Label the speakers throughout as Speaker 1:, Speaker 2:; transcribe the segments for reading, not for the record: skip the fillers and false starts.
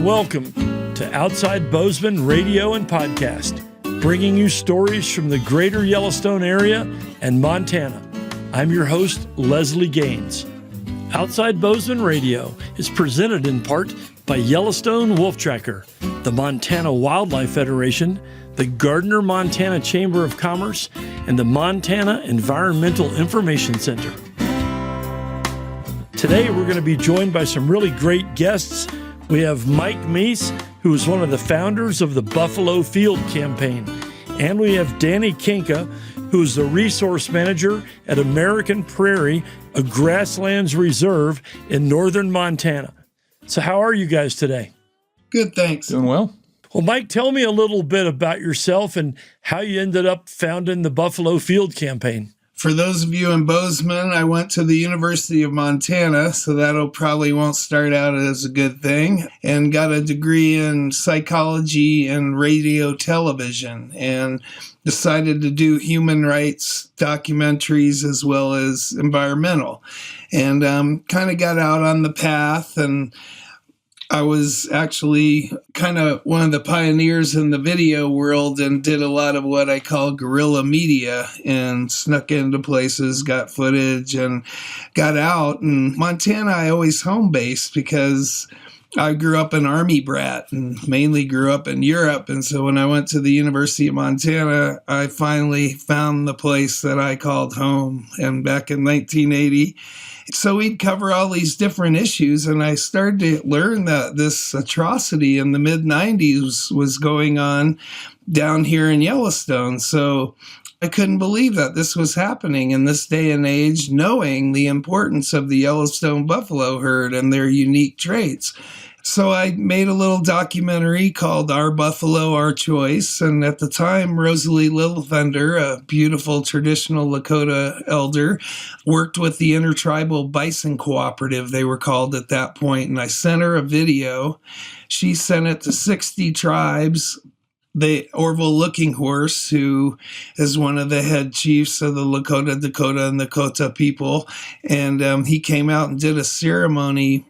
Speaker 1: welcome to Outside Bozeman Radio and Podcast, bringing you stories from the greater Yellowstone area and Montana. I'm your host, Leslie Gaines. Outside Bozeman Radio is presented in part by Yellowstone Wolf Tracker, the Montana Wildlife Federation, the Gardner, Montana Chamber of Commerce, and the Montana Environmental Information Center. Today, we're going to be joined by some really great guests. We have Mike Mease, who is one of the founders of the Buffalo Field Campaign. And we have Daniel Kinka, who is the resource manager at American Prairie, a grasslands reserve in northern Montana. So how are you guys today?
Speaker 2: Good, thanks.
Speaker 3: Doing well.
Speaker 1: Well, Mike, tell me a little bit about yourself and how you ended up founding the Buffalo Field Campaign.
Speaker 2: For those of you in Bozeman, I went to the University of Montana, so that'll probably won't start out as a good thing, and got a degree in psychology and radio television, and decided to do human rights documentaries as well as environmental, and kind of got out on the path. And I was actually kind of one of the pioneers in the video world and did a lot of what I call guerrilla media and snuck into places, got footage, and got out. And Montana, I always home-based because I grew up an Army brat and mainly grew up in Europe. And so when I went to the University of Montana, I finally found the place that I called home. And back in 1980, so we'd cover all these different issues, and I started to learn that this atrocity in the mid-90s was going on down here in Yellowstone. So I couldn't believe that this was happening in this day and age, knowing the importance of the Yellowstone buffalo herd and their unique traits. So I made a little documentary called Our Buffalo, Our Choice. And at the time, Rosalie Littlefender, a beautiful traditional Lakota elder, worked with the Intertribal Bison Cooperative, they were called at that point. And I sent her a video. She sent it to 60 tribes. The Orville Looking Horse, who is one of the head chiefs of the Lakota, Dakota, and Lakota people. And he came out and did a ceremony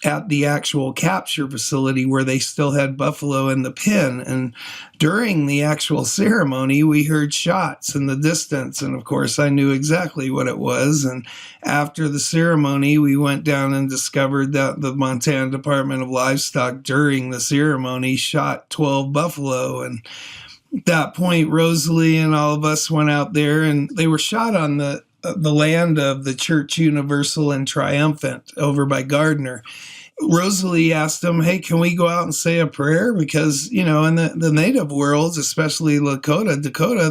Speaker 2: at the actual capture facility where they still had buffalo in the pen. And during the actual ceremony, we heard shots in the distance. And of course, I knew exactly what it was. And after the ceremony, we went down and discovered that the Montana Department of Livestock during the ceremony shot 12 buffalo. And at that point, Rosalie and all of us went out there, and they were shot on the land of the Church Universal and Triumphant over by Gardner. Rosalie asked them, hey, can we go out and say a prayer? Because, you know, in the native worlds, especially Lakota, Dakota,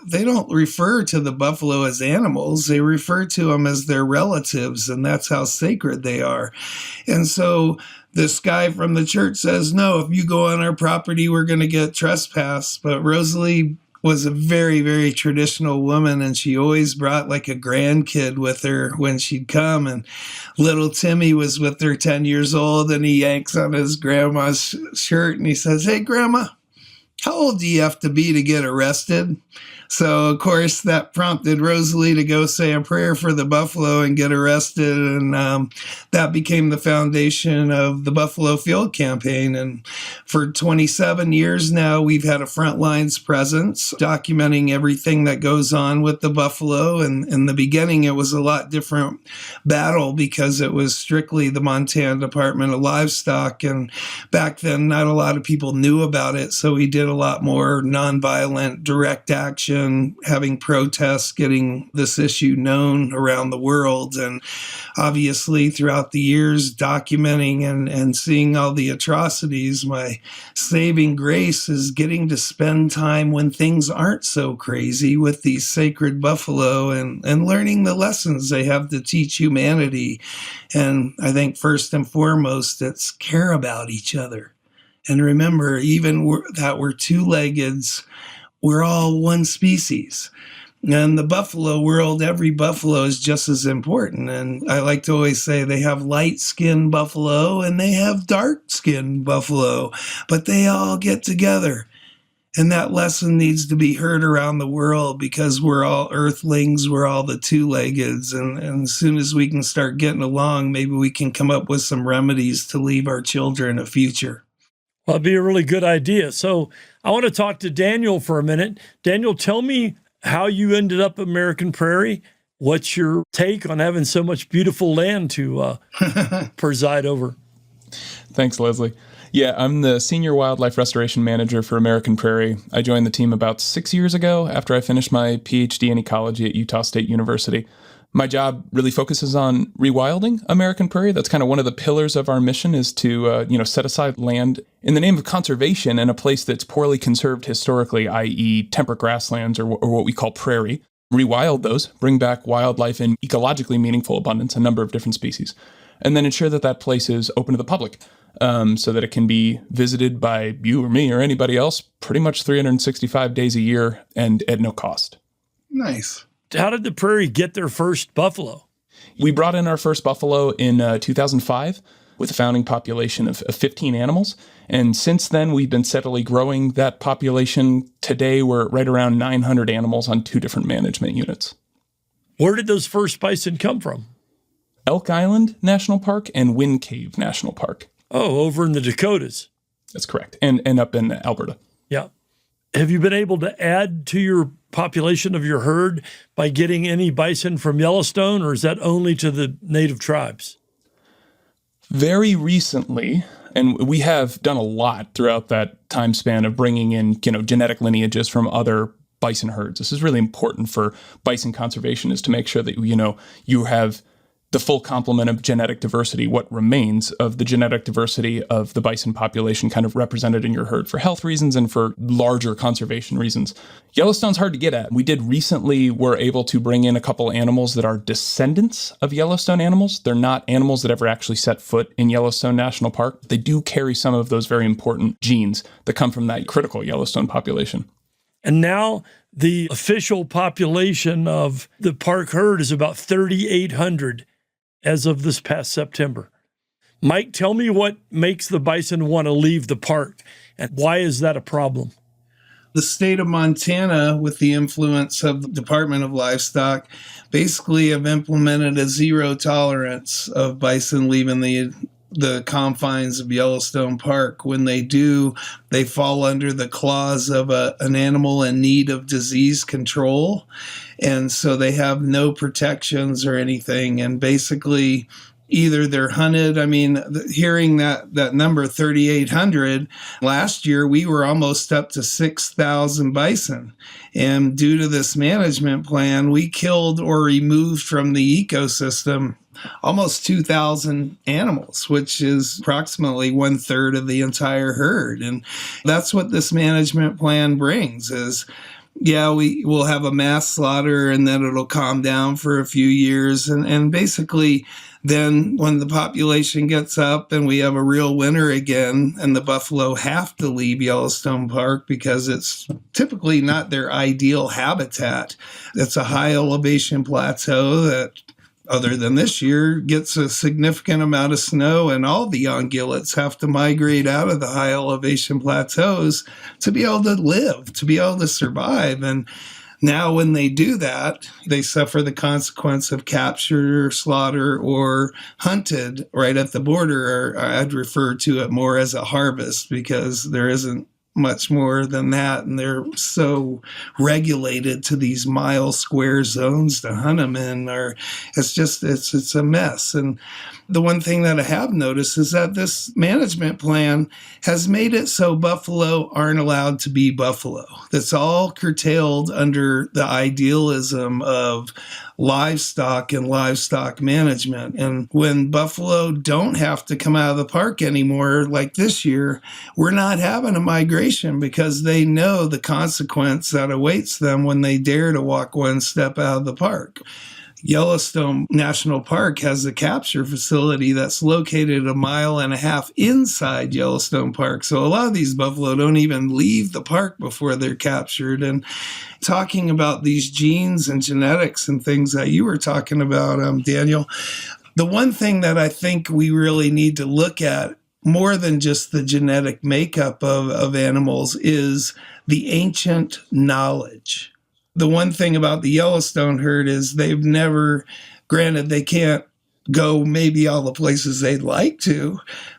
Speaker 2: they don't refer to the buffalo as animals. They refer to them as their relatives, and that's how sacred they are. And so this guy from the church says, no, if you go on our property, we're going to get trespassed. But Rosalie was a very, very traditional woman, and she always brought like a grandkid with her when she'd come. And little Timmy was with her 10 years old, and he yanks on his grandma's shirt and he says, hey, Grandma, how old do you have to be to get arrested? So, of course, that prompted Rosalie to go say a prayer for the buffalo and get arrested. And that became the foundation of the Buffalo Field Campaign. And for 27 years now, we've had a front lines presence documenting everything that goes on with the buffalo. And in the beginning, it was a lot different battle because it was strictly the Montana Department of Livestock. And back then, not a lot of people knew about it. So we did a lot more nonviolent, direct action, having protests, getting this issue known around the world. And obviously throughout the years, documenting and seeing all the atrocities, my saving grace is getting to spend time when things aren't so crazy with these sacred buffalo and learning the lessons they have to teach humanity. And I think first and foremost, it's care about each other. And remember, even that we're two-leggeds, we're all one species. In the buffalo world, every buffalo is just as important. And I like to always say they have light-skinned buffalo and they have dark-skinned buffalo, but they all get together. And that lesson needs to be heard around the world because we're all earthlings, we're all the two-leggeds. And as soon as we can start getting along, maybe we can come up with some remedies to leave our children a future.
Speaker 1: Well, that'd be a really good idea. So I want to talk to Daniel for a minute. Daniel, tell me how you ended up American Prairie. What's your take on having so much beautiful land to preside over?
Speaker 3: Thanks, Leslie. Yeah, I'm the Senior Wildlife Restoration Manager for American Prairie. I joined the team about 6 years ago after I finished my PhD in ecology at Utah State University. My job really focuses on rewilding American Prairie. That's kind of one of the pillars of our mission, is to set aside land in the name of conservation in a place that's poorly conserved historically, i.e. temperate grasslands or what we call prairie. Rewild those, bring back wildlife in ecologically meaningful abundance, a number of different species, and then ensure that that place is open to the public so that it can be visited by you or me or anybody else pretty much 365 days a year and at no cost.
Speaker 2: Nice.
Speaker 1: How did the Prairie get their first buffalo?
Speaker 3: We brought in our first buffalo in 2005 with a founding population of 15 animals. And since then, we've been steadily growing that population. Today, we're right around 900 animals on 2 different management units.
Speaker 1: Where did those first bison come from?
Speaker 3: Elk Island National Park and Wind Cave National Park.
Speaker 1: Oh, over in the Dakotas.
Speaker 3: That's correct. And up in Alberta.
Speaker 1: Yeah. Have you been able to add to your population of your herd by getting any bison from Yellowstone, or is that only to the native tribes?
Speaker 3: Very recently, and we have done a lot throughout that time span of bringing in, genetic lineages from other bison herds. This is really important for bison conservation, is to make sure that, you have the full complement of genetic diversity, what remains of the genetic diversity of the bison population kind of represented in your herd for health reasons and for larger conservation reasons. Yellowstone's hard to get at. We were able to bring in a couple animals that are descendants of Yellowstone animals. They're not animals that ever actually set foot in Yellowstone National Park. They do carry some of those very important genes that come from that critical Yellowstone population.
Speaker 1: And now the official population of the park herd is about 3,800 as of this past September. Mike, tell me what makes the bison want to leave the park, and why is that a problem?
Speaker 2: The state of Montana, with the influence of the Department of Livestock, basically have implemented a zero tolerance of bison leaving the confines of Yellowstone Park. When they do, they fall under the clause of an animal in need of disease control. And so they have no protections or anything. And basically, either they're hunted. I mean, hearing that number 3,800, last year we were almost up to 6,000 bison. And due to this management plan, we killed or removed from the ecosystem almost 2,000 animals, which is approximately 1/3 of the entire herd. And that's what this management plan brings is, yeah, we will have a mass slaughter and then it'll calm down for a few years. And basically, then when the population gets up and we have a real winter again and the buffalo have to leave Yellowstone Park because it's typically not their ideal habitat. It's a high elevation plateau that, other than this year, gets a significant amount of snow, and all the ungulates have to migrate out of the high elevation plateaus to be able to live, to be able to survive. And now when they do that, they suffer the consequence of capture, slaughter, or hunted right at the border. Or I'd refer to it more as a harvest because there isn't much more than that, and they're so regulated to these mile square zones to hunt them in, or it's a mess. And the one thing that I have noticed is that this management plan has made it so buffalo aren't allowed to be buffalo. That's all curtailed under the idealism of livestock and livestock management. And when buffalo don't have to come out of the park anymore, like this year, we're not having a migration because they know the consequence that awaits them when they dare to walk one step out of the park. Yellowstone National Park has a capture facility that's located 1.5 miles inside Yellowstone Park. So a lot of these buffalo don't even leave the park before they're captured. And talking about these genes and genetics and things that you were talking about, Daniel, the one thing that I think we really need to look at more than just the genetic makeup of animals is the ancient knowledge. The one thing about the Yellowstone herd is they've never, granted they can't go maybe all the places they'd like to,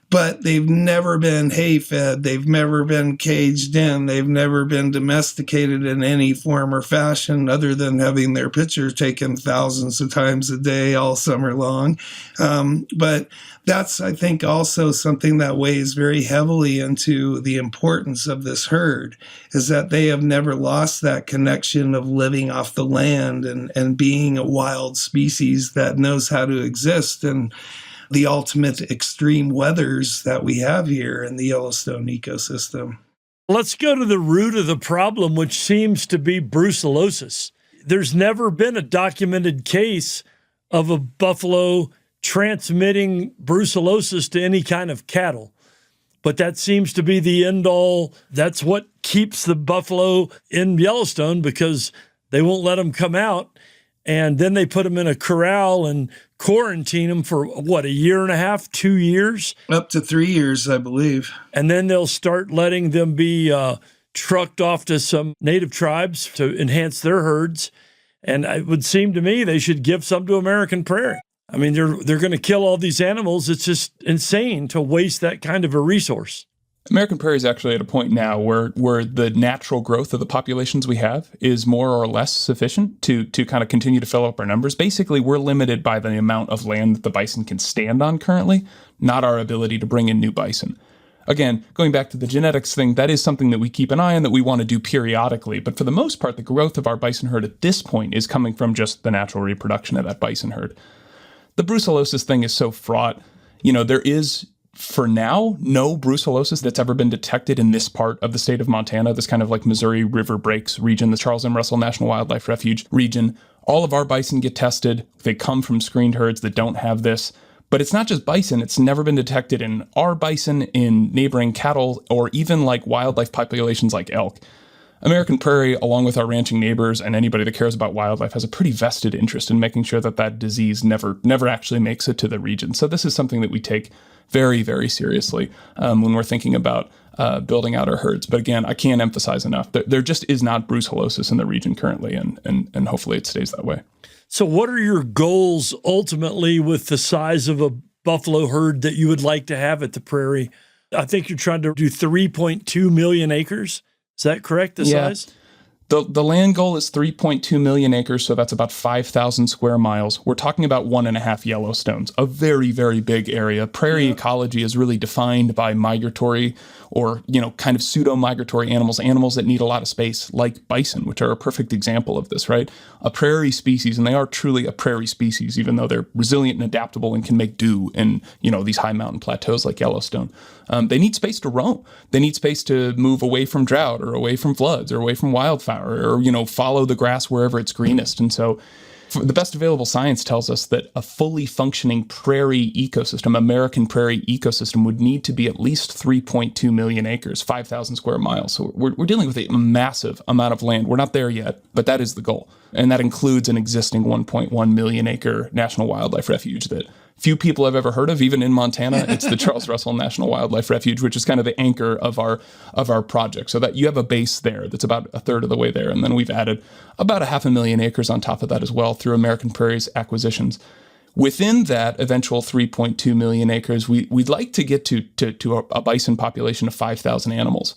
Speaker 2: but they've never been hay fed. They've never been caged in. They've never been domesticated in any form or fashion other than having their picture taken thousands of times a day all summer long. But that's, I think, also something that weighs very heavily into the importance of this herd, is that they have never lost that connection of living off the land and being a wild species that knows how to exist in the ultimate extreme weathers that we have here in the Yellowstone ecosystem.
Speaker 1: Let's go to the root of the problem, which seems to be brucellosis. There's never been a documented case of a buffalo transmitting brucellosis to any kind of cattle. But that seems to be the end all. That's what keeps the buffalo in Yellowstone, because they won't let them come out. And then they put them in a corral and quarantine them for, what, a year and a half, 2 years?
Speaker 2: Up to 3 years, I believe.
Speaker 1: And then they'll start letting them be trucked off to some native tribes to enhance their herds. And it would seem to me they should give some to American Prairie. I mean, they're going to kill all these animals. It's just insane to waste that kind of a resource.
Speaker 3: American Prairie is actually at a point now where the natural growth of the populations we have is more or less sufficient to kind of continue to fill up our numbers. Basically, we're limited by the amount of land that the bison can stand on currently, not our ability to bring in new bison. Again, going back to the genetics thing, that is something that we keep an eye on, that we want to do periodically. But for the most part, the growth of our bison herd at this point is coming from just the natural reproduction of that bison herd. The brucellosis thing is so fraught. There is, for now, no brucellosis that's ever been detected in this part of the state of Montana, this kind of like Missouri River Breaks region, the Charles M. Russell National Wildlife Refuge region. All of our bison get tested. They come from screened herds that don't have this. But it's not just bison. It's never been detected in our bison, in neighboring cattle, or even like wildlife populations like elk. American Prairie, along with our ranching neighbors and anybody that cares about wildlife, has a pretty vested interest in making sure that disease never actually makes it to the region. So this is something that we take very, very seriously when we're thinking about building out our herds. But again, I can't emphasize enough that there just is not brucellosis in the region currently, and hopefully it stays that way.
Speaker 1: So what are your goals ultimately with the size of a buffalo herd that you would like to have at the Prairie? I think you're trying to do 3.2 million acres. Is that correct, the size?
Speaker 3: The land goal is 3.2 million acres, so that's about 5,000 square miles. We're talking about 1.5 Yellowstones, a very, very big area. Prairie ecology is really defined by migratory or, kind of pseudo-migratory animals that need a lot of space, like bison, which are a perfect example of this, right? A prairie species, and they are truly a prairie species, even though they're resilient and adaptable and can make do in, these high mountain plateaus like Yellowstone. They need space to roam. They need space to move away from drought or away from floods or away from wildfire or, follow the grass wherever it's greenest. And so the best available science tells us that a fully functioning prairie ecosystem, American prairie ecosystem, would need to be at least 3.2 million acres, 5,000 square miles. So we're dealing with a massive amount of land. We're not there yet, but that is the goal. And that includes an existing 1.1 million acre national wildlife refuge that few people have ever heard of, even in Montana. It's the Charles Russell National Wildlife Refuge, which is kind of the anchor of our project. So that you have a base there that's about a third of the way there. And then we've added about 500,000 acres on top of that as well through American Prairie's acquisitions. Within that eventual 3.2 million acres, we'd like to get to a bison population of 5,000 animals.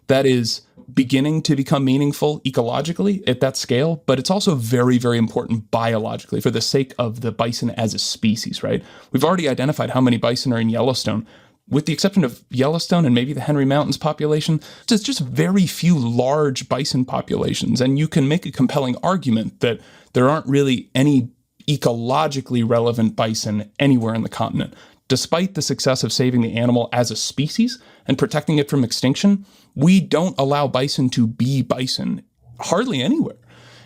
Speaker 3: That is beginning to become meaningful ecologically at that scale, but it's also very, very important biologically for the sake of the bison as a species, right? We've already identified how many bison are in Yellowstone. With the exception of Yellowstone and maybe the Henry Mountains population, there's just very few large bison populations. And you can make a compelling argument that there aren't really any ecologically relevant bison anywhere in the continent. Despite the success of saving the animal as a species and protecting it from extinction, we don't allow bison to be bison hardly anywhere.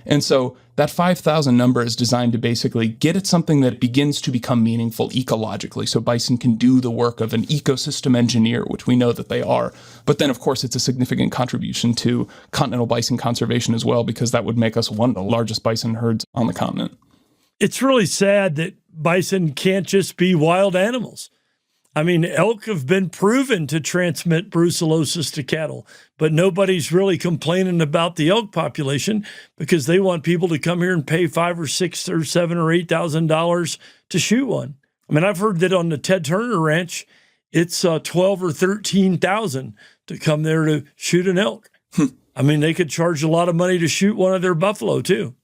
Speaker 3: And so that 5,000 number is designed to basically get at something that begins to become meaningful ecologically. So bison can do the work of an ecosystem engineer, which we know that they are. But then, of course, it's a significant contribution to continental bison conservation as well, because that would make us one of the largest bison herds on the continent.
Speaker 1: It's really sad that bison can't just be wild animals. I mean, elk have been proven to transmit brucellosis to cattle, but nobody's really complaining about the elk population because they want people to come here and pay $5,000 or $6,000 or $7,000 or $8,000 to shoot one. I mean, I've heard that on the Ted Turner Ranch it's 12 or 13,000 to come there to shoot an elk. I mean, they could charge a lot of money to shoot one of their buffalo too.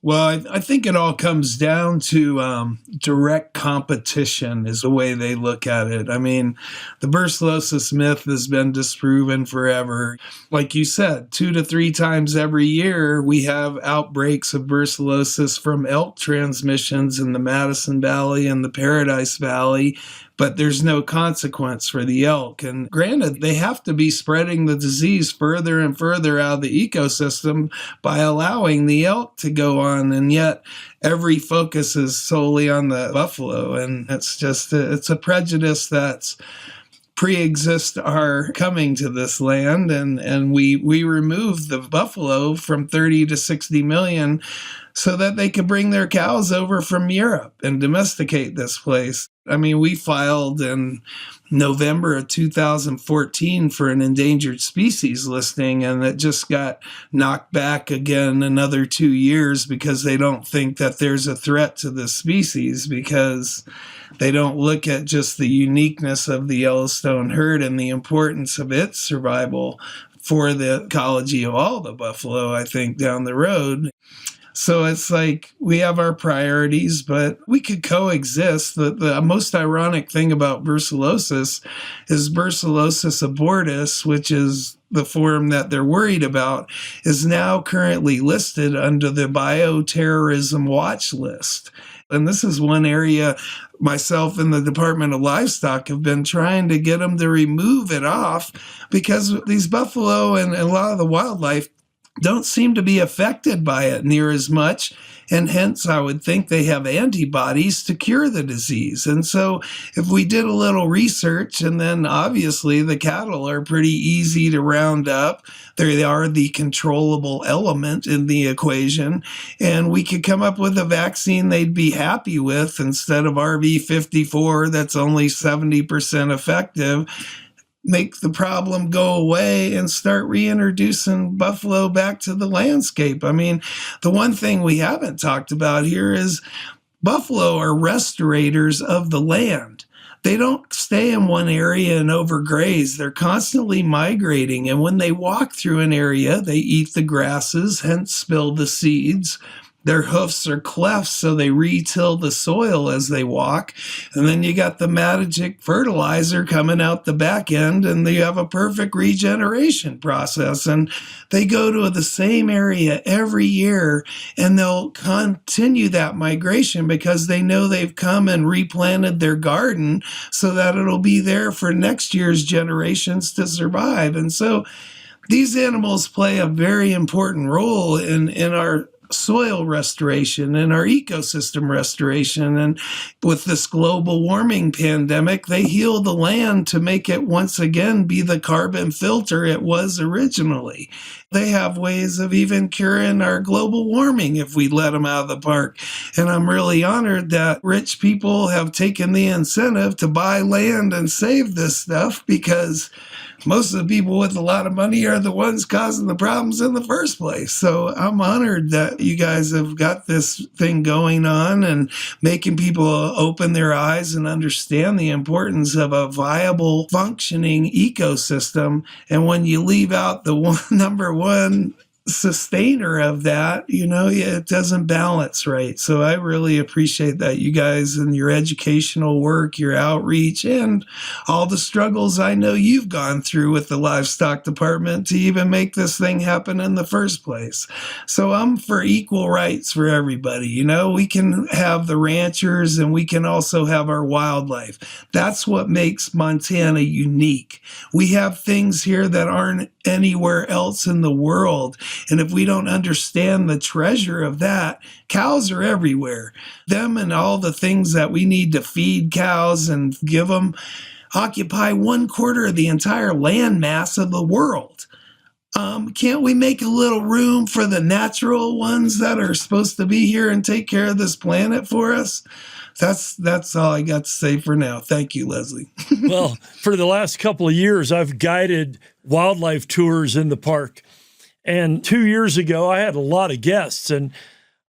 Speaker 2: Well, I think it all comes down to direct competition is the way they look at it. I mean, the brucellosis myth has been disproven forever. Like you said, 2 to 3 times every year, we have outbreaks of brucellosis from elk transmissions in the Madison Valley and the Paradise Valley, but there's no consequence for the elk. And granted, they have to be spreading the disease further and further out of the ecosystem by allowing the elk to go on. And yet every focus is solely on the buffalo. And it's just, it's a prejudice that's pre-exist our coming to this land. And we removed the buffalo from 30 to 60 million so that they could bring their cows over from Europe and domesticate this place. I mean, we filed in November of 2014 for an endangered species listing, and it just got knocked back again another 2 years because they don't think that there's a threat to the species, because they don't look at just the uniqueness of the Yellowstone herd and the importance of its survival for the ecology of all the buffalo, I think, down the road. So it's like we have our priorities, but we could coexist. The most ironic thing about brucellosis is brucellosis abortus, which is the form that they're worried about, is now currently listed under the bioterrorism watch list. And this is one area myself and the Department of Livestock have been trying to get them to remove it off, because these buffalo and a lot of the wildlife don't seem to be affected by it near as much, and hence I would think they have antibodies to cure the disease. And so if we did a little research, and then obviously the cattle are pretty easy to round up, they are the controllable element in the equation, and we could come up with a vaccine they'd be happy with instead of RV54 that's only 70% effective, make the problem go away and start reintroducing buffalo back to the landscape. I mean, the one thing we haven't talked about here is buffalo are restorators of the land. They don't stay in one area and overgraze. They're constantly migrating. And when they walk through an area, they eat the grasses, hence spill the seeds. Their hoofs are cleft, so they re-till the soil as they walk. And then you got the magic fertilizer coming out the back end, and you have a perfect regeneration process. And they go to the same area every year, and they'll continue that migration because they know they've come and replanted their garden so that it'll be there for next year's generations to survive. And so these animals play a very important role in our soil restoration and our ecosystem restoration. And with this global warming pandemic, they heal the land to make it once again be the carbon filter it was originally. They have ways of even curing our global warming if we let them out of the park. And I'm really honored that rich people have taken the incentive to buy land and save this stuff, because most of the people with a lot of money are the ones causing the problems in the first place. So I'm honored that you guys have got this thing going on and making people open their eyes and understand the importance of a viable, functioning ecosystem. And when you leave out the number one sustainer of that, it doesn't balance right. So I really appreciate that, you guys, and your educational work, your outreach, and all the struggles I know you've gone through with the livestock department to even make this thing happen in the first place. So I'm for equal rights for everybody. We can have the ranchers and we can also have our wildlife. That's what makes Montana unique. We have things here that aren't anywhere else in the world. And if we don't understand the treasure of that, cows are everywhere. Them and all the things that we need to feed cows and give them occupy 1/4 of the entire land mass of the world. Can't we make a little room for the natural ones that are supposed to be here and take care of this planet for us? That's all I got to say for now. Thank you, Leslie.
Speaker 1: Well, for the last couple of years, I've guided wildlife tours in the park. And 2 years ago, I had a lot of guests, and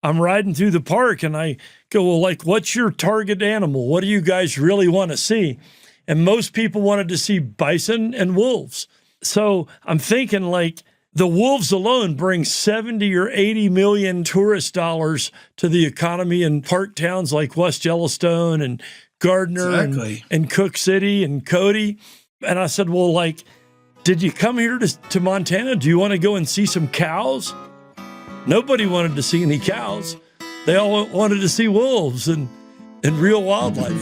Speaker 1: I'm riding through the park and I go, well, what's your target animal? What do you guys really want to see? and most people wanted to see bison and wolves. So I'm thinking like the wolves alone bring 70 or 80 million tourist dollars to the economy in park towns like West Yellowstone and Gardner and Cook City and Cody. And I said, well, like, did you come here to Montana? Do you want to go and see some cows? Nobody wanted to see any cows. They all wanted to see wolves and real wildlife.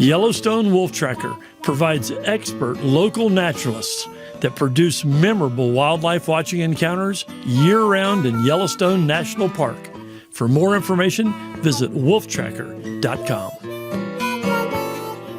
Speaker 1: Yellowstone Wolf Tracker provides expert local naturalists that produce memorable wildlife watching encounters year-round in Yellowstone National Park. For more information, visit wolftracker.com.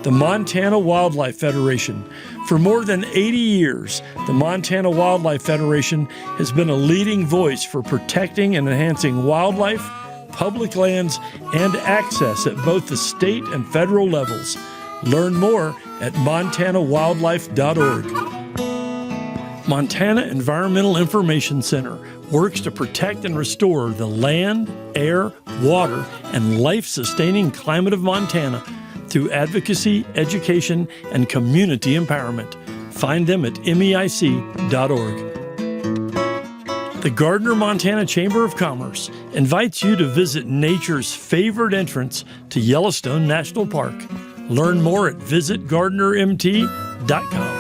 Speaker 1: The Montana Wildlife Federation. For more than 80 years, the Montana Wildlife Federation has been a leading voice for protecting and enhancing wildlife, public lands, and access at both the state and federal levels. Learn more at montanawildlife.org. Montana Environmental Information Center works to protect and restore the land, air, water, and life-sustaining climate of Montana through advocacy, education, and community empowerment. Find them at meic.org. The Gardner, Montana Chamber of Commerce invites you to visit nature's favorite entrance to Yellowstone National Park. Learn more at visitgardnermt.com.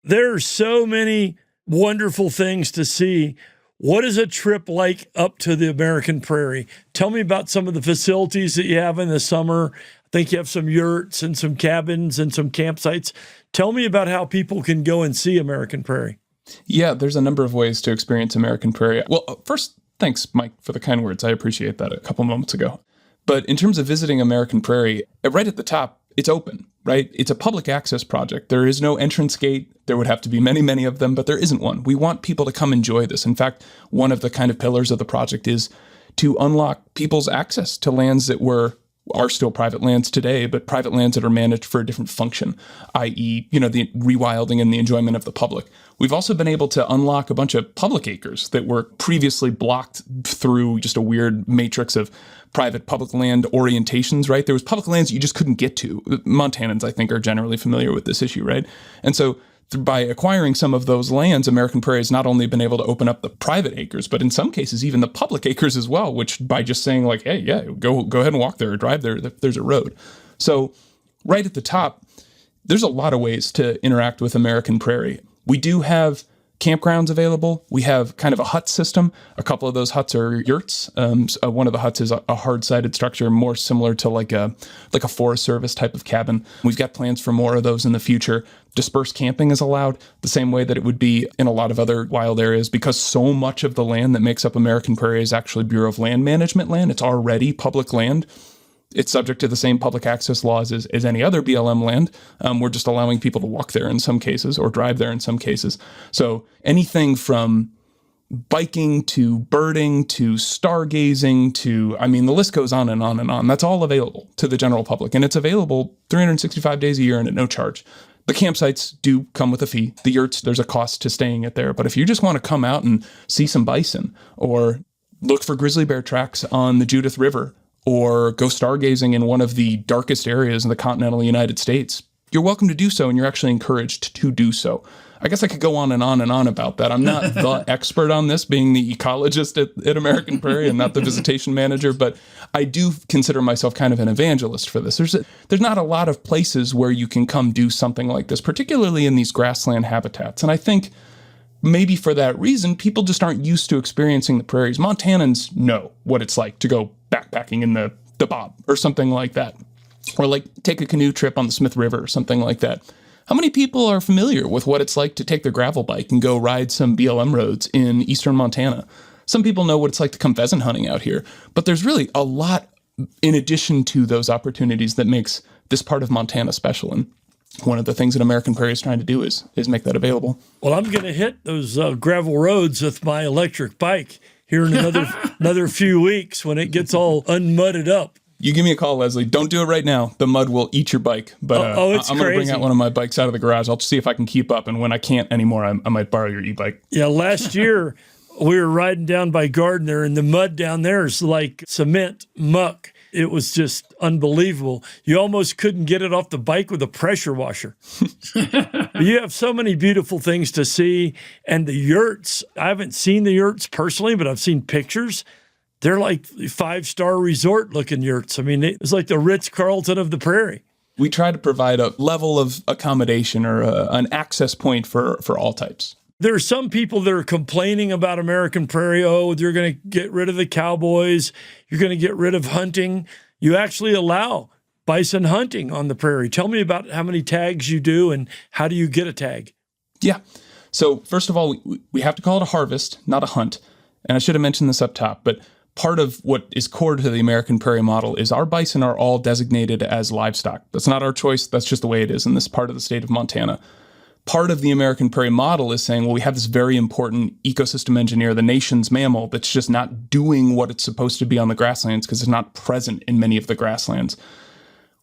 Speaker 1: There are so many wonderful things to see. What is a trip like up to the American Prairie? Tell me about some of the facilities that you have in the summer. I think you have some yurts and some cabins and some campsites. Tell me about how people can go and see American Prairie.
Speaker 3: Yeah, there's a number of ways to experience American Prairie. Well, first, thanks, Mike, for the kind words. I appreciate that a couple moments ago. But in terms of visiting American Prairie, right at the top, it's open, right? It's a public access project. There is no entrance gate. There would have to be many, many of them, but there isn't one. We want people to come enjoy this. In fact, one of the kind of pillars of the project is to unlock people's access to lands that are still private lands today, but private lands that are managed for a different function, i.e., the rewilding and the enjoyment of the public. We've also been able to unlock a bunch of public acres that were previously blocked through just a weird matrix of private public land orientations, right? There was public lands you just couldn't get to. Montanans, I think, are generally familiar with this issue, right? And so by acquiring some of those lands, American Prairie has not only been able to open up the private acres, but in some cases, even the public acres as well, which by just saying like, hey, yeah, go ahead and walk there or drive there, there's a road. So right at the top, there's a lot of ways to interact with American Prairie. We do have campgrounds available. We have kind of a hut system. A couple of those huts are yurts. One of the huts is a hard-sided structure, more similar to like a Forest Service type of cabin. We've got plans for more of those in the future. Dispersed camping is allowed the same way that it would be in a lot of other wild areas, because so much of the land that makes up American Prairie is actually Bureau of Land Management land. It's already public land. It's subject to the same public access laws as any other BLM land. We're just allowing people to walk there in some cases or drive there in some cases. So anything from biking to birding to stargazing to, the list goes on and on and on. That's all available to the general public. And it's available 365 days a year and at no charge. The campsites do come with a fee. The yurts, there's a cost to staying it there. But if you just want to come out and see some bison or look for grizzly bear tracks on the Judith River, or go stargazing in one of the darkest areas in the continental United States, you're welcome to do so, and you're actually encouraged to do so. I guess I could go on and on and on about that. I'm not the expert on this, being the ecologist at American Prairie and not the visitation manager, but I do consider myself kind of an evangelist for this. There's not a lot of places where you can come do something like this, particularly in these grassland habitats. And I think maybe for that reason, people just aren't used to experiencing the prairies. Montanans know what it's like to go backpacking in the Bob or something like that, or like take a canoe trip on the Smith River or something like that. How many people are familiar with what it's like to take their gravel bike and go ride some BLM roads in eastern Montana? Some people know what it's like to come pheasant hunting out here, but there's really a lot in addition to those opportunities that makes this part of Montana special. And one of the things that American Prairie is trying to do is make that available.
Speaker 1: Well, I'm going to hit those gravel roads with my electric bike here in another few weeks when it gets all unmudded up.
Speaker 3: You give me a call, Leslie. Don't do it right now. The mud will eat your bike. But
Speaker 1: it's
Speaker 3: I'm going to bring
Speaker 1: crazy.
Speaker 3: out one of my bikes out of the garage. I'll see if I can keep up. And when I can't anymore, I might borrow your e-bike.
Speaker 1: Yeah, last year we were riding down by Gardner, and the mud down there is like cement muck. It was just unbelievable. You almost couldn't get it off the bike with a pressure washer. You have so many beautiful things to see. And the yurts, I haven't seen the yurts personally, but I've seen pictures. They're like 5-star resort looking yurts. I mean, it's like the Ritz-Carlton of the prairie.
Speaker 3: We try to provide a level of accommodation or an access point for all types.
Speaker 1: There are some people that are complaining about American Prairie. Oh, you're going to get rid of the cowboys. You're going to get rid of hunting. You actually allow bison hunting on the prairie. Tell me about how many tags you do and how do you get a tag?
Speaker 3: Yeah. So first of all, we have to call it a harvest, not a hunt. And I should have mentioned this up top, but part of what is core to the American Prairie model is our bison are all designated as livestock. That's not our choice. That's just the way it is in this part of the state of Montana. Part of the American Prairie model is saying, well, we have this very important ecosystem engineer, the nation's mammal, that's just not doing what it's supposed to be on the grasslands because it's not present in many of the grasslands.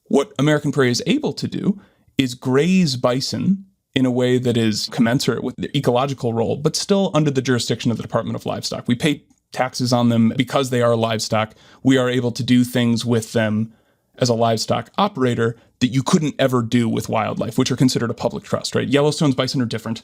Speaker 3: What American Prairie is able to do is graze bison in a way that is commensurate with the ecological role, but still under the jurisdiction of the Department of Livestock. We pay taxes on them because they are livestock. We are able to do things with them as a livestock operator that you couldn't ever do with wildlife, which are considered a public trust, right? Yellowstone's bison are different.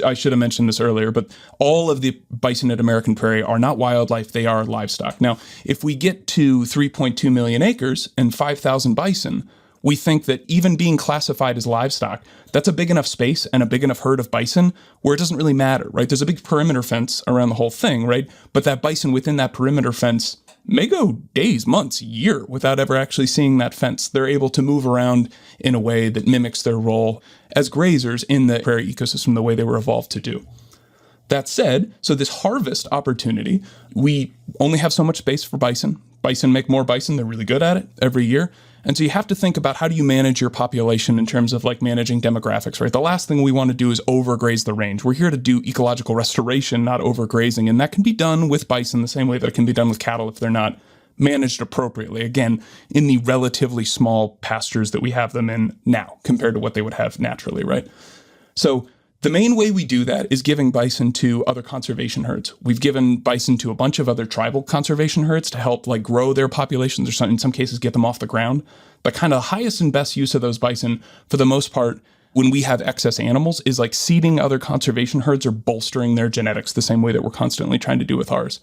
Speaker 3: I should have mentioned this earlier, but all of the bison at American Prairie are not wildlife, they are livestock. Now, if we get to 3.2 million acres and 5,000 bison, we think that even being classified as livestock, that's a big enough space and a big enough herd of bison where it doesn't really matter, right? There's a big perimeter fence around the whole thing, right? But that bison within that perimeter fence may go days, months, year without ever actually seeing that fence. They're able to move around in a way that mimics their role as grazers in the prairie ecosystem the way they were evolved to do. That said, so this harvest opportunity, we only have so much space for bison. Bison make more bison. They're really good at it every year. And so you have to think about how do you manage your population in terms of like managing demographics, right? The last thing we want to do is overgraze the range. We're here to do ecological restoration, not overgrazing. And that can be done with bison the same way that it can be done with cattle if they're not managed appropriately. Again, in the relatively small pastures that we have them in now compared to what they would have naturally, right? So the main way we do that is giving bison to other conservation herds. We've given bison to a bunch of other tribal conservation herds to help like grow their populations, or in some cases get them off the ground. But kind of highest and best use of those bison, for the most part, when we have excess animals, is like seeding other conservation herds or bolstering their genetics the same way that we're constantly trying to do with ours.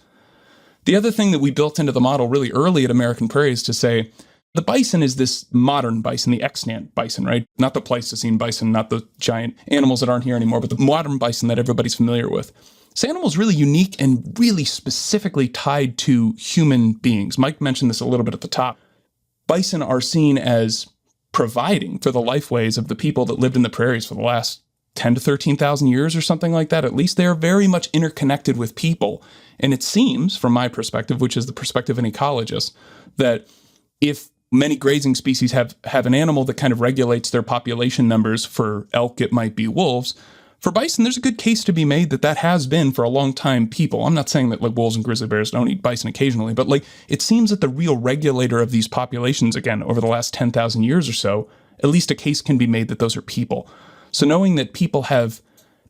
Speaker 3: The other thing that we built into the model really early at American Prairie is to say, the bison is this modern bison, the extant bison, right? Not the Pleistocene bison, not the giant animals that aren't here anymore, but the modern bison that everybody's familiar with. This animal is really unique and really specifically tied to human beings. Mike mentioned this a little bit at the top. Bison are seen as providing for the lifeways of the people that lived in the prairies for the last 10 to 13,000 years or something like that. At least they are very much interconnected with people. And it seems, from my perspective, which is the perspective of an ecologist, that if many grazing species have an animal that kind of regulates their population numbers. For elk, it might be wolves. For bison, there's a good case to be made that has been for a long time people. I'm not saying that like wolves and grizzly bears don't eat bison occasionally, but like it seems that the real regulator of these populations, again, over the last 10,000 years or so, at least a case can be made that those are people. So knowing that people have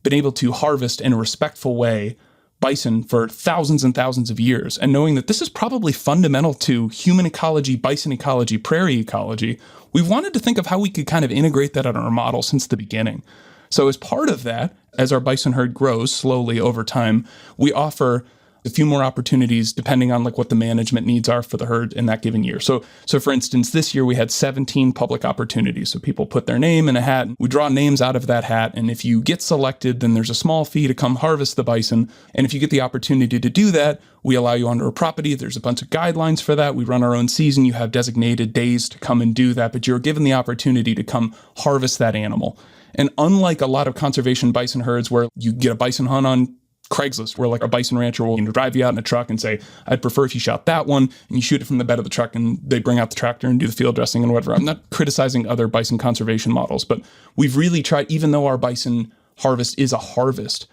Speaker 3: been able to harvest in a respectful way bison for thousands and thousands of years, and knowing that this is probably fundamental to human ecology, bison ecology, prairie ecology, we've wanted to think of how we could kind of integrate that in our model since the beginning. So as part of that, as our bison herd grows slowly over time, we offer a few more opportunities depending on like what the management needs are for the herd in that given year. So for instance, this year we had 17 public opportunities. So people put their name in a hat, we draw names out of that hat. And if you get selected, then there's a small fee to come harvest the bison. And if you get the opportunity to do that, we allow you onto a property. There's a bunch of guidelines for that. We run our own season. You have designated days to come and do that, but you're given the opportunity to come harvest that animal. And unlike a lot of conservation bison herds where you get a bison hunt on Craigslist, where like a bison rancher will drive you out in a truck and say, I'd prefer if you shot that one, and you shoot it from the bed of the truck and they bring out the tractor and do the field dressing and whatever. I'm not criticizing other bison conservation models, but we've really tried, even though our bison harvest is a harvest,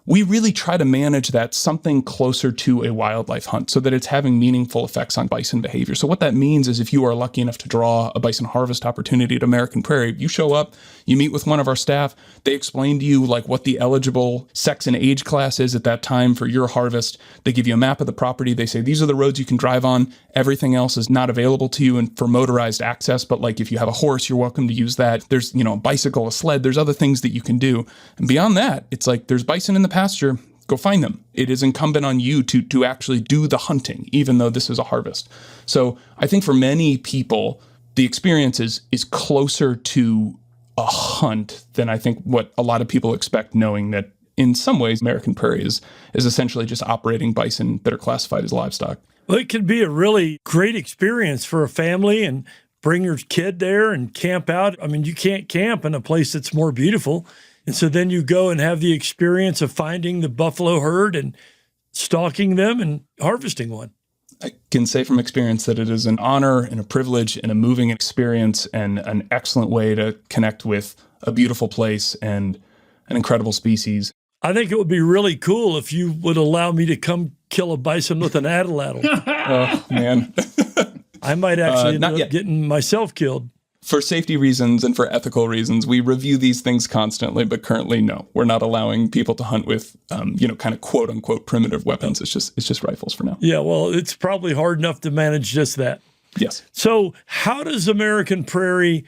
Speaker 3: we really try to manage that something closer to a wildlife hunt so that it's having meaningful effects on bison behavior. So what that means is if you are lucky enough to draw a bison harvest opportunity at American Prairie, you show up, you meet with one of our staff, they explain to you like what the eligible sex and age class is at that time for your harvest. They give you a map of the property. They say, these are the roads you can drive on. Everything else is not available to you and for motorized access. But like if you have a horse, you're welcome to use that. There's, a bicycle, a sled, there's other things that you can do. And beyond that, it's like there's bison in the pasture, go find them. It is incumbent on you to actually do the hunting, even though this is a harvest. So I think for many people, the experience is closer to a hunt than I think what a lot of people expect, knowing that in some ways, American Prairie is essentially just operating bison that are classified as livestock.
Speaker 1: Well, it can be a really great experience for a family and bring your kid there and camp out. I mean, you can't camp in a place that's more beautiful. And so then you go and have the experience of finding the buffalo herd and stalking them and harvesting one.
Speaker 3: I can say from experience that it is an honor and a privilege and a moving experience and an excellent way to connect with a beautiful place and an incredible species.
Speaker 1: I think it would be really cool if you would allow me to come kill a bison with an atlatl.
Speaker 3: Oh, man.
Speaker 1: I might actually end up getting myself killed.
Speaker 3: For safety reasons and for ethical reasons, we review these things constantly, but currently, no. We're not allowing people to hunt with, kind of quote unquote primitive weapons. It's just rifles for now.
Speaker 1: Yeah, well, it's probably hard enough to manage just that.
Speaker 3: Yes.
Speaker 1: So how does American Prairie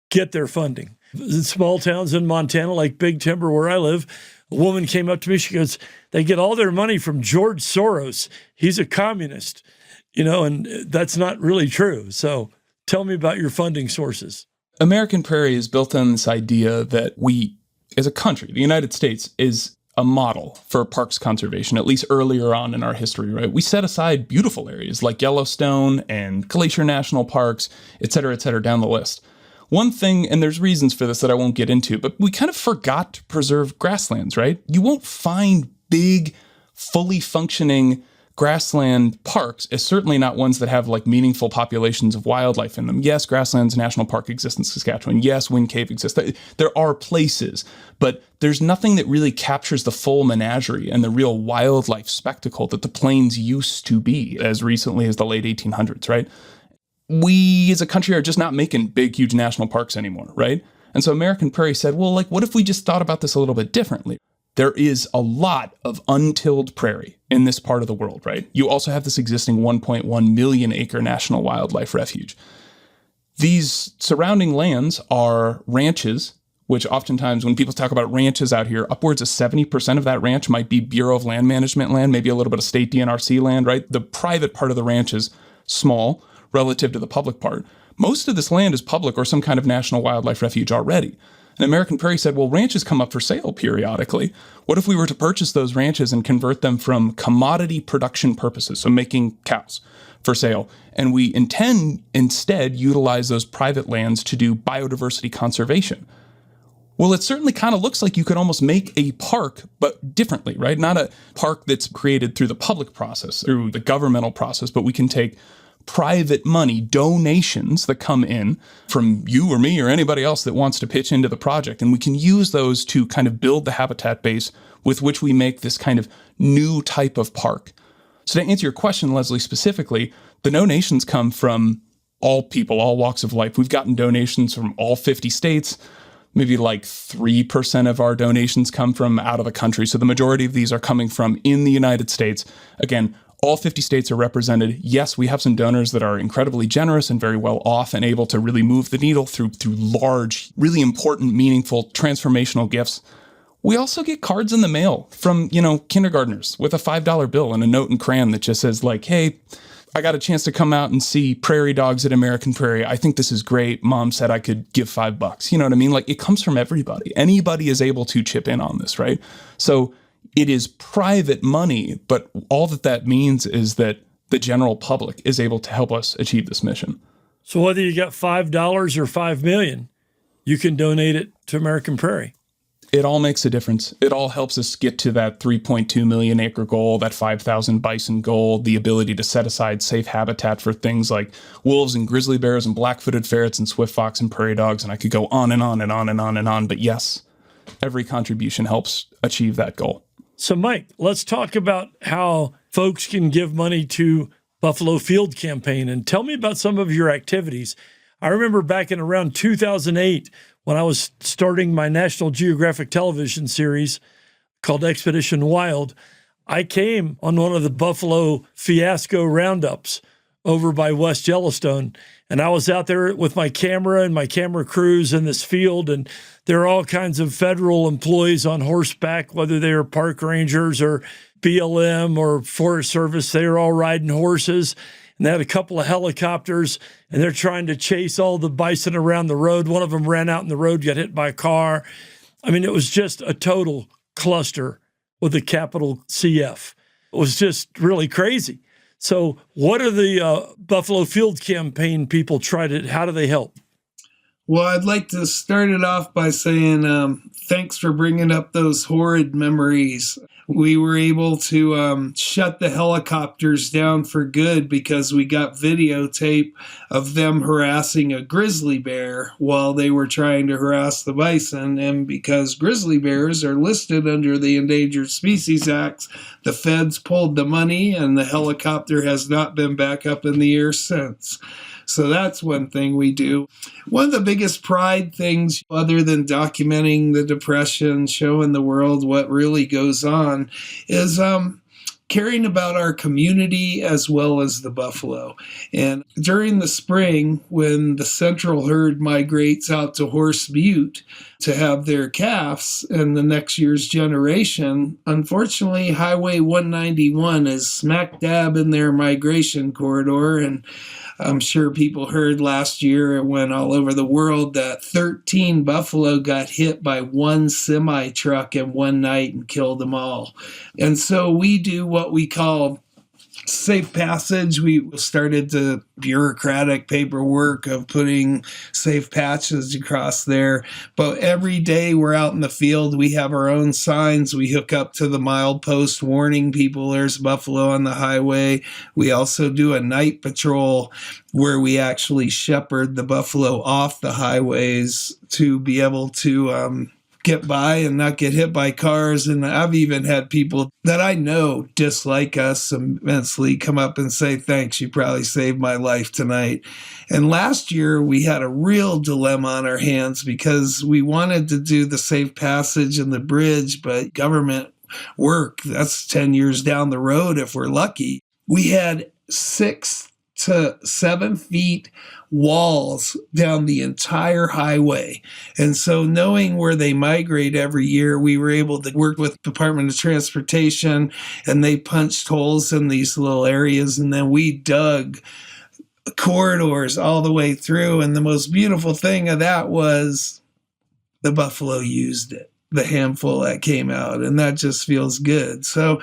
Speaker 1: get their funding? In small towns in Montana, like Big Timber, where I live, a woman came up to me. She goes, they get all their money from George Soros. He's a communist, and that's not really true. So tell me about your funding sources.
Speaker 3: American Prairie is built on this idea that we, as a country, the United States, is a model for parks conservation, at least earlier on in our history, right? We set aside beautiful areas like Yellowstone and Glacier National Parks, et cetera, down the list. One thing, and there's reasons for this that I won't get into, but we kind of forgot to preserve grasslands, right? You won't find big, fully functioning grassland parks, is certainly not ones that have like meaningful populations of wildlife in them. Yes, Grasslands National Park exists in Saskatchewan. Yes, Wind Cave exists. There are places, but there's nothing that really captures the full menagerie and the real wildlife spectacle that the plains used to be as recently as the late 1800s, right? We as a country are just not making big, huge national parks anymore, right? And so American Prairie said, well, like, what if we just thought about this a little bit differently? There is a lot of untilled prairie in this part of the world, right? You also have this existing 1.1 million acre national wildlife refuge. These surrounding lands are ranches, which oftentimes when people talk about ranches out here, upwards of 70% of that ranch might be Bureau of Land Management land, maybe a little bit of state DNRC land, right? The private part of the ranch is small relative to the public part. Most of this land is public or some kind of national wildlife refuge already. And American Prairie said, well, ranches come up for sale periodically. What if we were to purchase those ranches and convert them from commodity production purposes, so making cows for sale, and we intend instead utilize those private lands to do biodiversity conservation? Well, it certainly kind of looks like you could almost make a park, but differently, right? Not a park that's created through the public process, through the governmental process, but we can take private money, donations that come in from you or me or anybody else that wants to pitch into the project. And we can use those to kind of build the habitat base with which we make this kind of new type of park. So to answer your question, Leslie, specifically, the donations come from all people, all walks of life. We've gotten donations from all 50 states. Maybe like 3% of our donations come from out of the country. So the majority of these are coming from in the United States. Again, all 50 states are represented. Yes, we have some donors that are incredibly generous and very well off and able to really move the needle through large, really important, meaningful, transformational gifts. We also get cards in the mail from, kindergartners with a $5 bill and a note and crayon that just says like, hey, I got a chance to come out and see prairie dogs at American Prairie. I think this is great. Mom said I could give $5. You know what I mean? Like, it comes from everybody. Anybody is able to chip in on this, right? So it is private money, but all that means is that the general public is able to help us achieve this mission.
Speaker 1: So whether you got $5 or $5 million, you can donate it to American Prairie.
Speaker 3: It all makes a difference. It all helps us get to that 3.2 million acre goal, that 5,000 bison goal, the ability to set aside safe habitat for things like wolves and grizzly bears and black-footed ferrets and swift fox and prairie dogs. And I could go on and on and on and on and on. But yes, every contribution helps achieve that goal.
Speaker 1: So, Mike, let's talk about how folks can give money to Buffalo Field Campaign, and tell me about some of your activities. I remember back in around 2008 when I was starting my National Geographic television series called Expedition Wild. I came on one of the Buffalo Fiasco roundups over by West Yellowstone, and I was out there with my camera and my camera crews in this field, and there are all kinds of federal employees on horseback, whether they are park rangers or BLM or Forest Service. They were all riding horses, and they had a couple of helicopters, and they're trying to chase all the bison around the road. One of them ran out in the road, got hit by a car. I mean, it was just a total cluster with a capital CF. It was just really crazy. So what are the Buffalo Field Campaign people how do they help?
Speaker 2: Well, I'd like to start it off by saying thanks for bringing up those horrid memories. We were able to shut the helicopters down for good because we got videotape of them harassing a grizzly bear while they were trying to harass the bison. And because grizzly bears are listed under the Endangered Species Act, the feds pulled the money and the helicopter has not been back up in the air since. So that's one thing we do. One of the biggest pride things, other than documenting the Depression, showing the world what really goes on, is caring about our community as well as the buffalo. And during the spring, when the central herd migrates out to Horse Butte to have their calves in the next year's generation, unfortunately, Highway 191 is smack dab in their migration corridor. And I'm sure people heard last year, it went all over the world, that 13 buffalo got hit by one semi truck in one night and killed them all. And so we do what we call safe passage. We started the bureaucratic paperwork of putting safe patches across there. But every day we're out in the field, we have our own signs. We hook up to the milepost warning people there's buffalo on the highway. We also do a night patrol where we actually shepherd the buffalo off the highways to be able to get by and not get hit by cars. And I've even had people that I know dislike us immensely come up and say, thanks, you probably saved my life tonight. And last year we had a real dilemma on our hands because we wanted to do the safe passage and the bridge, but government work, that's 10 years down the road if we're lucky. We had 6 to 7 feet walls down the entire highway. And so knowing where they migrate every year, we were able to work with Department of Transportation, and they punched holes in these little areas, and then we dug corridors all the way through. And the most beautiful thing of that was the buffalo used it, the handful that came out, and that just feels good. So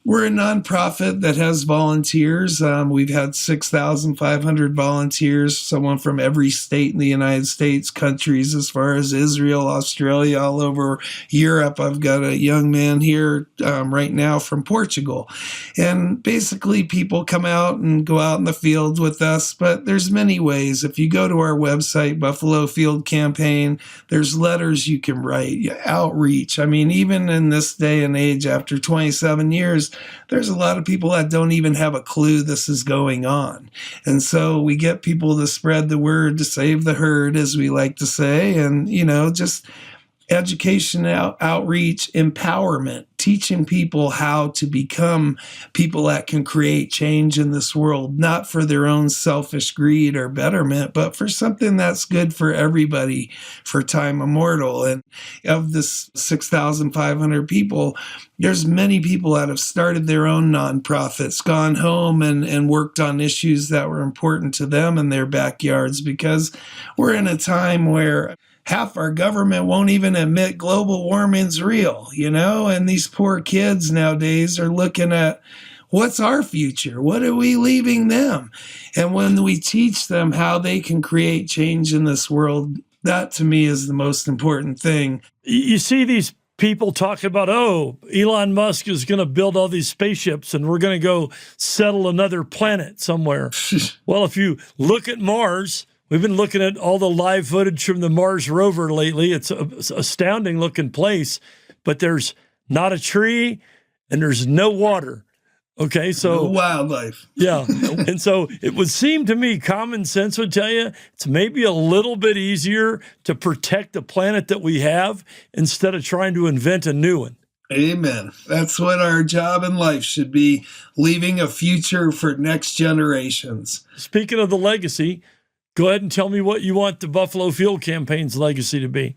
Speaker 2: we're a nonprofit that has volunteers. We've had 6,500 volunteers, someone from every state in the United States, countries as far as Israel, Australia, all over Europe. I've got a young man here right now from Portugal. And basically people come out and go out in the field with us, but there's many ways. If you go to our website, Buffalo Field Campaign, there's letters you can write, outreach. I mean, even in this day and age, after 27 years, there's a lot of people that don't even have a clue this is going on. And so we get people to spread the word, to save the herd, as we like to say, and, just education, outreach, empowerment, teaching people how to become people that can create change in this world, not for their own selfish greed or betterment, but for something that's good for everybody for time immortal. And of this 6,500 people, there's many people that have started their own nonprofits, gone home and worked on issues that were important to them in their backyards, because we're in a time where half our government won't even admit global warming's real, and these poor kids nowadays are looking at what's our future? What are we leaving them? And when we teach them how they can create change in this world, that to me is the most important thing.
Speaker 1: You see these people talk about, Elon Musk is going to build all these spaceships and we're going to go settle another planet somewhere. Well, if you look at Mars, we've been looking at all the live footage from the Mars rover lately. It's an astounding looking place, but there's not a tree, and there's no water. Okay, so
Speaker 2: no wildlife.
Speaker 1: Yeah. And so it would seem to me, common sense would tell you it's maybe a little bit easier to protect the planet that we have instead of trying to invent a new one.
Speaker 2: Amen. That's what our job in life should be, leaving a future for next generations.
Speaker 1: Speaking of the legacy, go ahead and tell me what you want the Buffalo Field Campaign's legacy to be.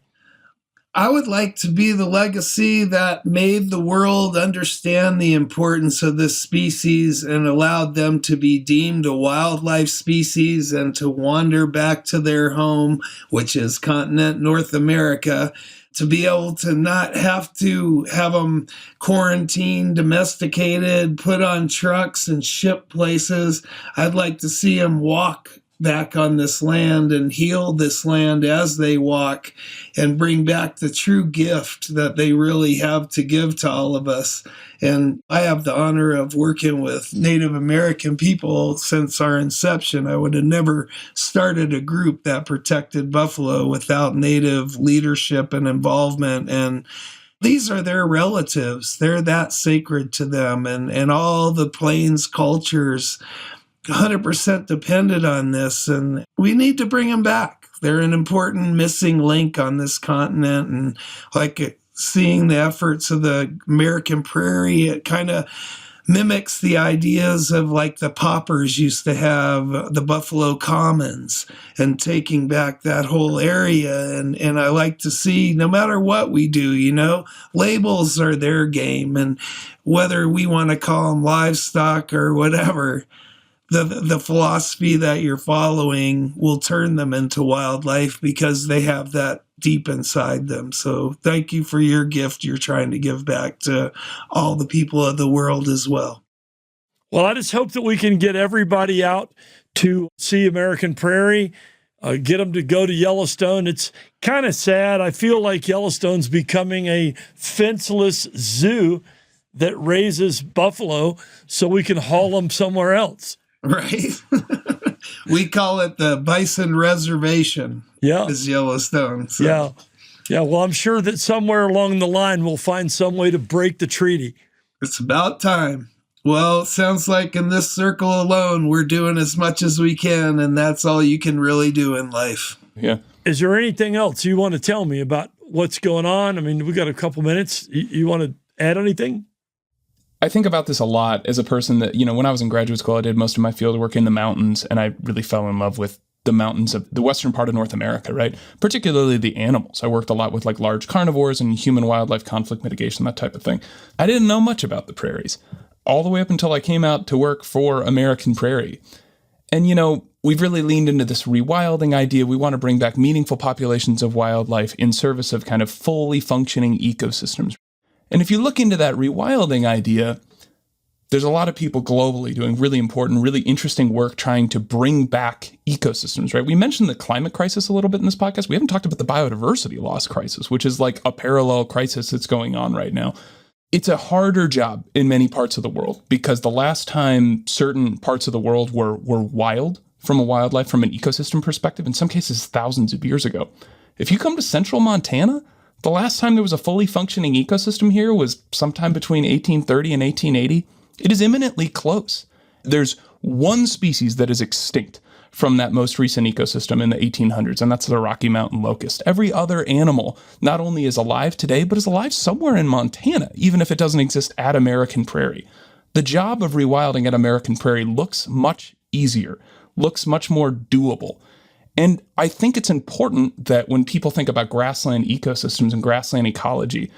Speaker 2: I would like to be the legacy that made the world understand the importance of this species and allowed them to be deemed a wildlife species and to wander back to their home, which is continent North America, to be able to not have to have them quarantined, domesticated, put on trucks and shipped places. I'd like to see them walk back on this land and heal this land as they walk and bring back the true gift that they really have to give to all of us. And I have the honor of working with Native American people since our inception. I would have never started a group that protected buffalo without Native leadership and involvement. And these are their relatives. They're that sacred to them. And all the plains cultures 100% depended on this, and we need to bring them back. They're an important missing link on this continent, and like seeing the efforts of the American Prairie, it kind of mimics the ideas of like the Poppers used to have, the Buffalo Commons, and taking back that whole area. And I like to see, no matter what we do, labels are their game, and whether we want to call them livestock or whatever, the philosophy that you're following will turn them into wildlife because they have that deep inside them. So thank you for your gift you're trying to give back to all the people of the world as well.
Speaker 1: Well, I just hope that we can get everybody out to see American Prairie, get them to go to Yellowstone. It's kind of sad. I feel like Yellowstone's becoming a fenceless zoo that raises buffalo so we can haul them somewhere else.
Speaker 2: Right. We call it the Bison Reservation.
Speaker 1: Yeah.
Speaker 2: Is Yellowstone. So.
Speaker 1: Yeah. Yeah. Well, I'm sure that somewhere along the line we'll find some way to break the treaty.
Speaker 2: It's about time. Well, it sounds like in this circle alone, we're doing as much as we can, and that's all you can really do in life.
Speaker 3: Yeah.
Speaker 1: Is there anything else you want to tell me about what's going on? I mean, we got a couple minutes. You want to add anything?
Speaker 3: I think about this a lot as a person that, when I was in graduate school, I did most of my field work in the mountains, and I really fell in love with the mountains of the western part of North America, right? Particularly the animals. I worked a lot with like large carnivores and human wildlife conflict mitigation, that type of thing. I didn't know much about the prairies all the way up until I came out to work for American Prairie. And, we've really leaned into this rewilding idea. We want to bring back meaningful populations of wildlife in service of kind of fully functioning ecosystems. And if you look into that rewilding idea, there's a lot of people globally doing really important, really interesting work trying to bring back ecosystems, right? We mentioned the climate crisis a little bit in this podcast. We haven't talked about the biodiversity loss crisis, which is like a parallel crisis that's going on right now. It's a harder job in many parts of the world because the last time certain parts of the world were wild from a wildlife, from an ecosystem perspective, in some cases thousands of years ago. If you come to central Montana, the last time there was a fully functioning ecosystem here was sometime between 1830 and 1880. It is imminently close. There's one species that is extinct from that most recent ecosystem in the 1800s, and that's the Rocky Mountain locust. Every other animal not only is alive today, but is alive somewhere in Montana, even if it doesn't exist at American Prairie. The job of rewilding at American Prairie looks much easier, looks much more doable. And I think it's important that when people think about grassland ecosystems and grassland ecology,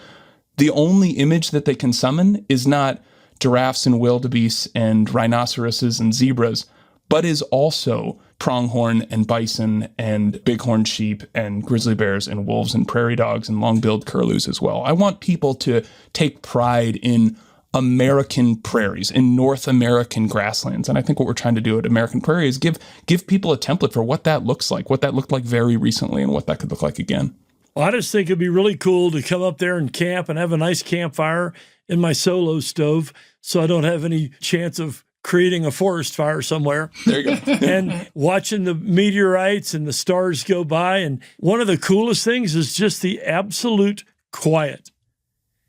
Speaker 3: the only image that they can summon is not giraffes and wildebeests and rhinoceroses and zebras, but is also pronghorn and bison and bighorn sheep and grizzly bears and wolves and prairie dogs and long-billed curlews as well. I want people to take pride in American prairies, in North American grasslands. And I think what we're trying to do at American Prairie is give people a template for what that looks like, what that looked like very recently, and what that could look like again.
Speaker 1: Well, I just think it'd be really cool to come up there and camp and have a nice campfire in my solo stove so I don't have any chance of creating a forest fire somewhere.
Speaker 3: There you go.
Speaker 1: And watching the meteorites and the stars go by. And one of the coolest things is just the absolute quiet.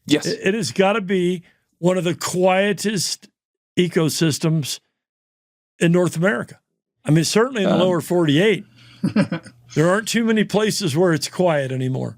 Speaker 3: Yes.
Speaker 1: It has got to be one of the quietest ecosystems in North America. I mean, certainly in the lower 48. There aren't too many places where it's quiet anymore.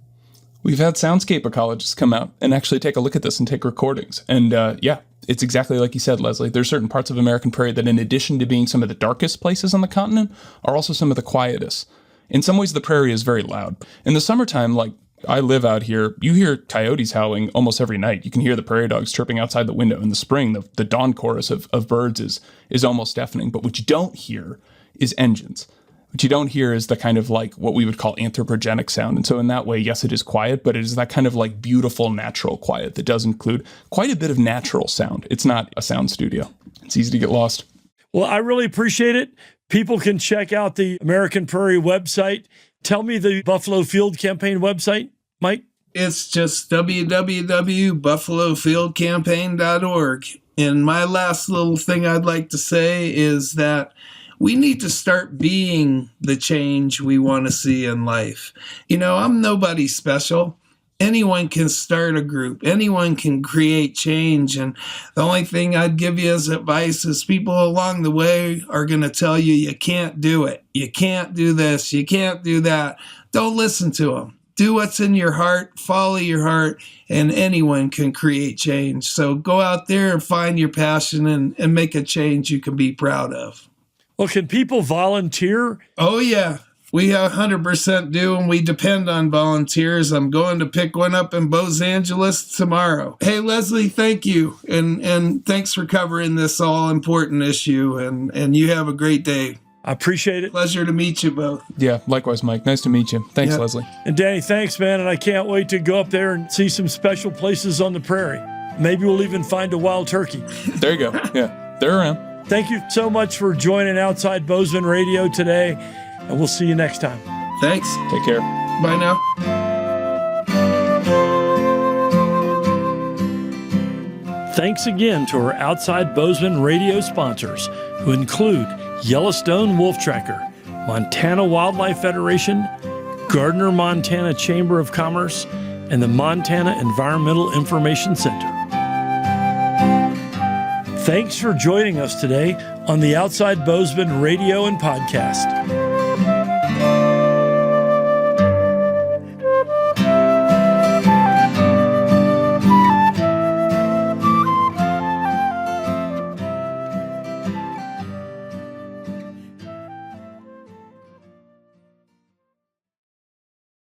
Speaker 3: We've had soundscape ecologists come out and actually take a look at this and take recordings. And yeah, it's exactly like you said, Leslie. There's certain parts of American Prairie that, in addition to being some of the darkest places on the continent, are also some of the quietest. In some ways, the prairie is very loud. In the summertime, like I live out here, you hear coyotes howling almost every night. You can hear the prairie dogs chirping outside the window. In the spring, the dawn chorus of birds is almost deafening. But what you don't hear is engines. What you don't hear is the kind of like what we would call anthropogenic sound. And so in that way, yes, it is quiet, but it is that kind of like beautiful natural quiet that does include quite a bit of natural sound. It's not a sound studio. It's easy to get lost.
Speaker 1: Well, I really appreciate it. People can check out the American Prairie website. Tell me the Buffalo Field Campaign website, Mike.
Speaker 2: It's just www.buffalofieldcampaign.org. And my last little thing I'd like to say is that we need to start being the change we want to see in life. You know, I'm nobody special. Anyone can start a group. Anyone can create change. And the only thing I'd give you as advice is people along the way are going to tell you, you can't do it. You can't do this. You can't do that. Don't listen to them. Do what's in your heart, follow your heart, and anyone can create change. So go out there and find your passion and make a change you can be proud of.
Speaker 1: Well, can people volunteer?
Speaker 2: Oh, yeah. We 100% do, and we depend on volunteers. I'm going to pick one up in Los Angeles tomorrow. Hey, Leslie, thank you, and thanks for covering this all-important issue, and you have a great day.
Speaker 1: I appreciate it.
Speaker 2: Pleasure to meet you both.
Speaker 3: Yeah, likewise, Mike. Nice to meet you. Thanks,
Speaker 2: Yep.
Speaker 3: Leslie.
Speaker 1: And Danny, thanks, man, and I can't wait to go up there and see some special places on the prairie. Maybe we'll even find a wild turkey.
Speaker 3: There you go. Yeah, they're around.
Speaker 1: Thank you so much for joining Outside Bozeman Radio today, and we'll see you next time.
Speaker 2: Thanks.
Speaker 3: Take care.
Speaker 2: Bye now.
Speaker 1: Thanks again to our Outside Bozeman Radio sponsors, who include Yellowstone Wolf Tracker, Montana Wildlife Federation, Gardner, Montana Chamber of Commerce, and the Montana Environmental Information Center. Thanks for joining us today on the Outside Bozeman Radio and Podcast.